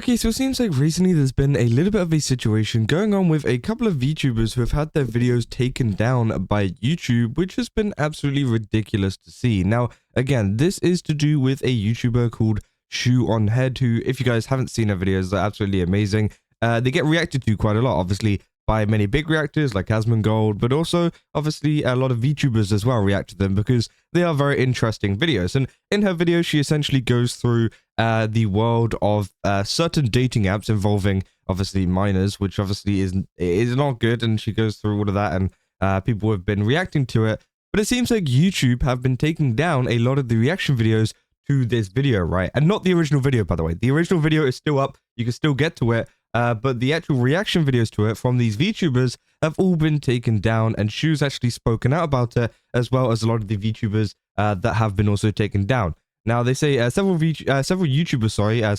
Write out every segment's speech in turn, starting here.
Okay, so it seems like recently there's been a little bit of a situation going on with a couple of VTubers who have had their videos taken down by YouTube, which has been absolutely ridiculous to see. Now, again, this is to do with a YouTuber called Shoe on Head, who, if you guys haven't seen her videos, they're absolutely amazing. They get reacted to quite a lot, obviously, by many big reactors like Asmongold, but also, obviously, a lot of VTubers as well react to them because they are very interesting videos. And in her video, she essentially goes through the world of certain dating apps involving obviously minors, which obviously is not good, and she goes through all of that, and people have been reacting to it. But it seems like YouTube have been taking down a lot of the reaction videos to this video, right? And not the original video, by the way. The original video is still up. You can still get to it. But the actual reaction videos to it from these VTubers have all been taken down, and Shu's actually spoken out about it, as well as a lot of the VTubers that have been also taken down. Now, they say several YouTubers,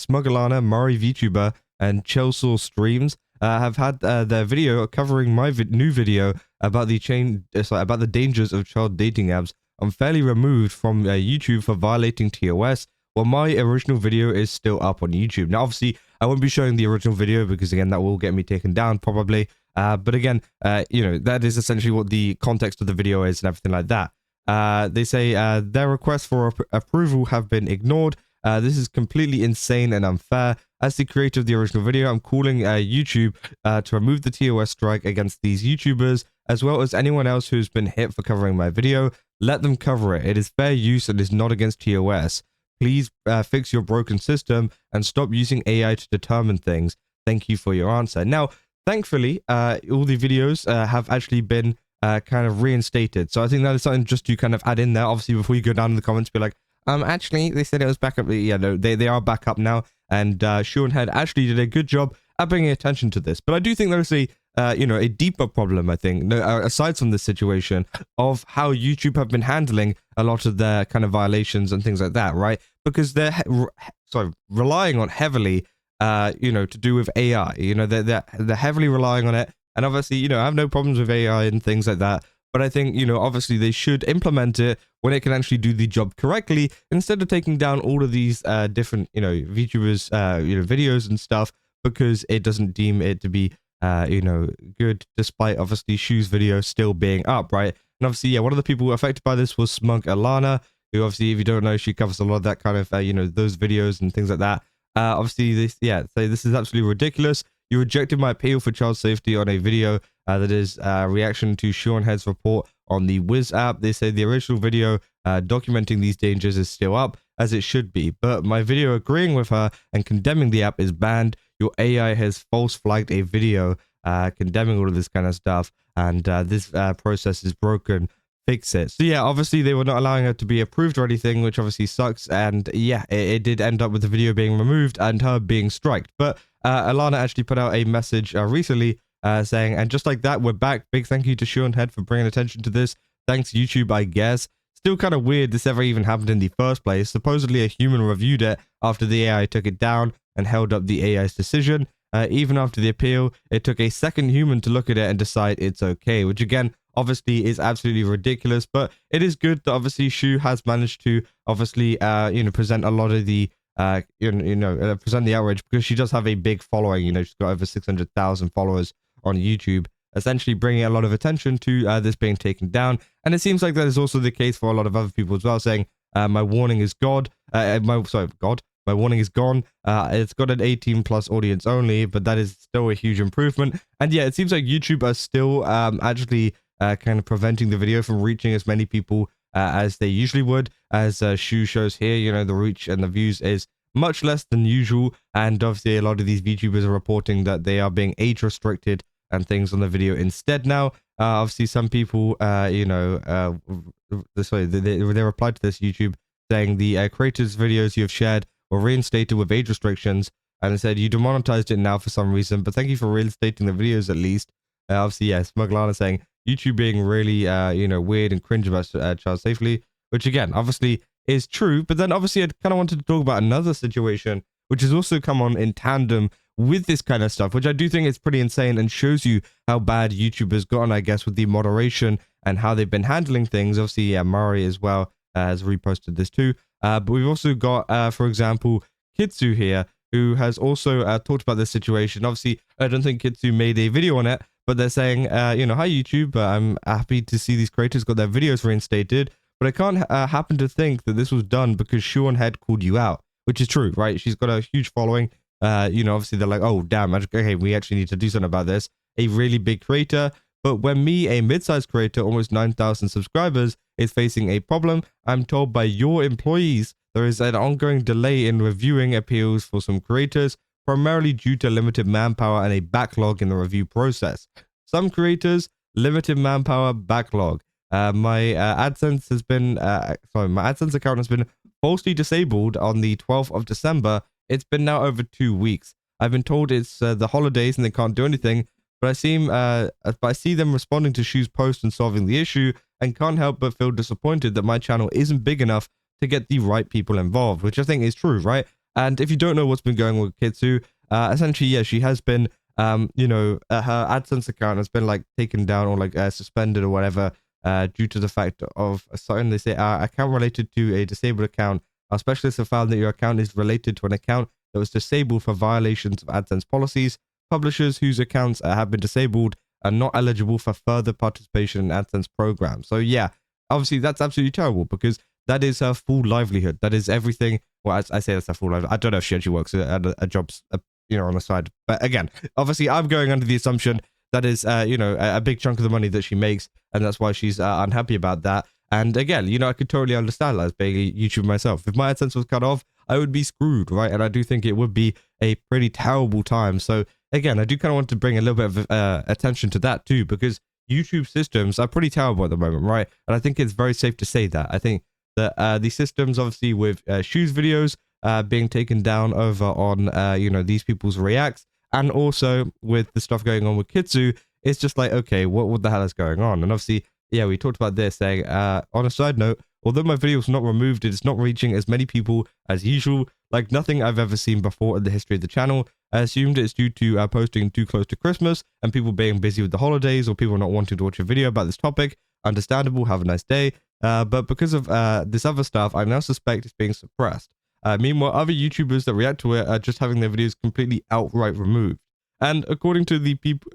Smugalana, MariVTuber and Chelzorstreams have had their video covering my new video about the dangers of child dating apps unfairly removed from YouTube for violating TOS, while my original video is still up on YouTube. Now, obviously, I won't be showing the original video because, again, that will get me taken down probably. But again, that is essentially what the context of the video is and everything like that. They say their requests for approval have been ignored. This is completely insane and unfair. As the creator of the original video, I'm calling YouTube to remove the TOS strike against these YouTubers, as well as anyone else who's been hit for covering my video. Let them cover it. It is fair use and is not against TOS. Please fix your broken system and stop using AI to determine things. Thank you for your answer. Now, thankfully, all the videos have actually been kind of reinstated. So I think that is something just to kind of add in there. Obviously, before you go down in the comments, be like, actually, they said it was back up. Yeah, no, they are back up now. And Shoe on Head actually did a good job at bringing attention to this. But I do think there's a deeper problem, I think, aside from this situation, of how YouTube have been handling a lot of their kind of violations and things like that, right? Because they're relying on heavily, to do with AI. They're heavily relying on it. And obviously, I have no problems with AI and things like that. But I think, obviously they should implement it when it can actually do the job correctly, instead of taking down all of these different, VTubers, videos and stuff, because it doesn't deem it to be, good, despite obviously Shu's video still being up, right? And obviously, yeah, one of the people affected by this was Smugalana, who obviously, if you don't know, she covers a lot of that kind of, those videos and things like that. Obviously, this is absolutely ridiculous. You rejected my appeal for child safety on a video that is reaction to Shoe on Head's report on the Wiz app. They say the original video documenting these dangers is still up, as it should be, but my video agreeing with her and condemning the app is banned. Your AI has false flagged a video condemning all of this kind of stuff, and this process is broken. Fix it. So yeah, obviously they were not allowing her to be approved or anything, which obviously sucks, and yeah, it did end up with the video being removed and her being striked. But Alana actually put out a message recently saying, and just like that, we're back. Big thank you to Shoe on Head for bringing attention to this. Thanks YouTube, I guess. Still kind of weird this ever even happened in the first place. Supposedly a human reviewed it after the AI took it down and held up the AI's decision. Even after the appeal, it took a second human to look at it and decide it's okay, which again, obviously is absolutely ridiculous. But it is good that obviously Shoe has managed to obviously, present a lot of the, present the outrage, because she does have a big following. She's got over 600,000 followers on YouTube, essentially bringing a lot of attention to this being taken down. And it seems like that is also the case for a lot of other people as well, saying, my warning is God. My warning is gone. It's got an 18+ audience only, but that is still a huge improvement. And yeah, it seems like YouTube are still actually kind of preventing the video from reaching as many people as they usually would. As Shoe shows here, the reach and the views is much less than usual. And obviously, a lot of these VTubers are reporting that they are being age restricted and things on the video instead now. Obviously, some people, they replied to this YouTube saying the creators' videos you have shared were reinstated with age restrictions, and it said you demonetized it now for some reason, but thank you for reinstating the videos at least. Obviously, yeah, Smugalana saying YouTube being really, weird and cringe about child safety, which again, obviously is true. But then obviously I kind of wanted to talk about another situation, which has also come on in tandem with this kind of stuff, which I do think is pretty insane and shows you how bad YouTube has gotten, I guess, with the moderation and how they've been handling things. Obviously, yeah, Mari as well has reposted this too. But we've also got, for example, Kitsu here, who has also talked about this situation. Obviously, I don't think Kitsune made a video on it, but they're saying, you know, hi YouTube, I'm happy to see these creators got their videos reinstated, but I can't happen to think that this was done because Sean had called you out, which is true, right? She's got a huge following. You know, obviously they're like, oh, damn, okay, we actually need to do something about this. A really big creator. But when me, a mid-sized creator, almost 9,000 subscribers, is facing a problem, I'm told by your employees there is an ongoing delay in reviewing appeals for some creators, primarily due to limited manpower and a backlog in the review process. Some creators, limited manpower, backlog. My AdSense has been, my AdSense account has been falsely disabled on the 12th of December. It's been now over 2 weeks. I've been told it's the holidays and they can't do anything, but I see them responding to Shu's post and solving the issue, and can't help but feel disappointed that my channel isn't big enough to get the right people involved, which I think is true, right? And if you don't know what's been going on with Kitsune, essentially, yeah, she has been, you know, her AdSense account has been like taken down or like suspended or whatever, due to the fact of something they say, account related to a disabled account. Our specialists have found that your account is related to an account that was disabled for violations of AdSense policies. Publishers whose accounts have been disabled are not eligible for further participation in AdSense programs. So yeah, obviously that's absolutely terrible because that is her full livelihood. That is everything. Well, I say that's her full livelihood. I don't know if she actually works at a job, you know, on the side. But again, obviously I'm going under the assumption that is, you know, a big chunk of the money that she makes, and that's why she's unhappy about that. And again, you know, I could totally understand that as being a YouTuber myself. If my AdSense was cut off, I would be screwed, right? And I do think it would be a pretty terrible time. So again, I do kind of want to bring a little bit of attention to that too, because YouTube systems are pretty terrible at the moment, right? And I think it's very safe to say that. I think that the systems, obviously, with Shu's videos being taken down over on, you know, these people's reacts, and also with the stuff going on with Kitsune, it's just like, okay, what the hell is going on? And obviously, yeah, we talked about this, saying, on a side note, although my video was not removed, it is not reaching as many people as usual, like nothing I've ever seen before in the history of the channel. I assumed it's due to posting too close to Christmas and people being busy with the holidays, or people not wanting to watch a video about this topic. Understandable, have a nice day. But because of this other stuff, I now suspect it's being suppressed. Meanwhile, other YouTubers that react to it are just having their videos completely outright removed. And according to the people,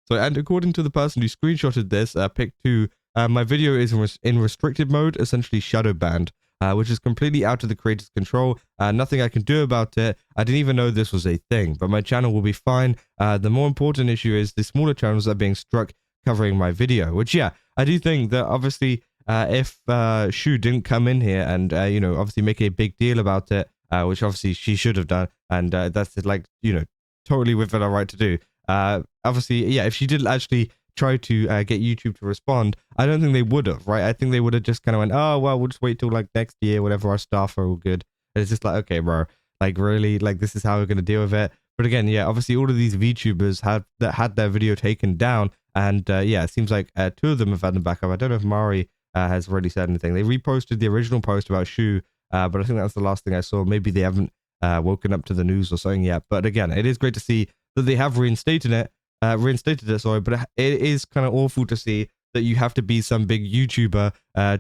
according to the person who screenshotted this, pic 2, my video is in restricted mode, essentially shadow banned, which is completely out of the creator's control. Nothing I can do about it. I didn't even know this was a thing, but my channel will be fine. The more important issue is the smaller channels are being struck covering my video, which, yeah, I do think that obviously if Shu didn't come in here and, you know, obviously make a big deal about it, which obviously she should have done, and that's like, you know, totally within her right to do. Obviously, yeah, if she did actually try to get YouTube to respond, I don't think they would have, right? I think they would have just kind of went, oh, well, we'll just wait till like next year, whenever our staff are all good. And it's just like, okay, bro, like really, like this is how we're going to deal with it. But again, yeah, obviously all of these VTubers had their video taken down, and yeah, it seems like 2 of them have had them back up. I don't know if Mari has already said anything. They reposted the original post about Shu, but I think that's the last thing I saw. Maybe they haven't woken up to the news or something yet. But again, it is great to see that they have reinstated it, sorry, but it is kind of awful to see that you have to be some big YouTuber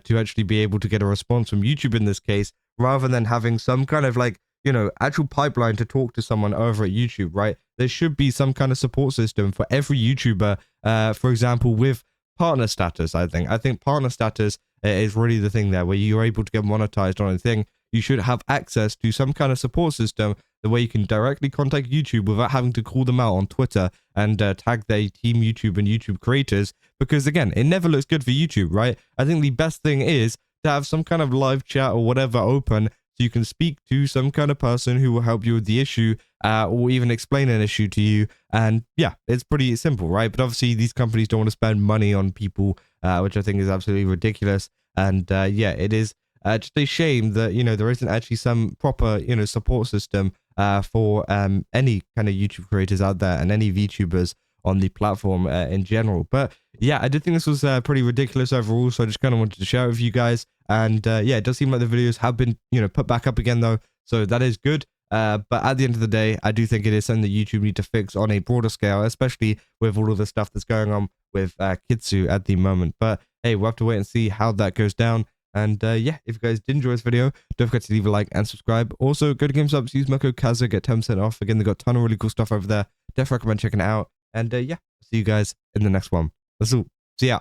to actually be able to get a response from YouTube in this case, rather than having some kind of like, you know, actual pipeline to talk to someone over at YouTube, right? There should be some kind of support system for every YouTuber, for example, with partner status. I think partner status is really the thing there, where you're able to get monetized on a thing. You should have access to some kind of support system, the way you can directly contact YouTube without having to call them out on Twitter and tag their team YouTube and YouTube creators, because again, it never looks good for YouTube, right? I think the best thing is to have some kind of live chat or whatever open, so you can speak to some kind of person who will help you with the issue, or even explain an issue to you. And yeah, it's pretty simple, right? But obviously these companies don't want to spend money on people, which I think is absolutely ridiculous. And yeah, it is just a shame that, you know, there isn't actually some proper, you know, support system for any kind of YouTube creators out there and any VTubers on the platform in general. But yeah, I did think this was pretty ridiculous overall, so I just kind of wanted to share it with you guys. And yeah, it does seem like the videos have been, you know, put back up again though, so that is good. But at the end of the day, I do think it is something that YouTube need to fix on a broader scale, especially with all of the stuff that's going on with Kitsune at the moment. But hey, we'll have to wait and see how that goes down. And yeah, if you guys did enjoy this video, don't forget to leave a like and subscribe. Also, go to GameStop, use my code Kaza, get 10% off. Again, they got a ton of really cool stuff over there. Definitely recommend checking it out. And yeah, see you guys in the next one. That's all. See ya.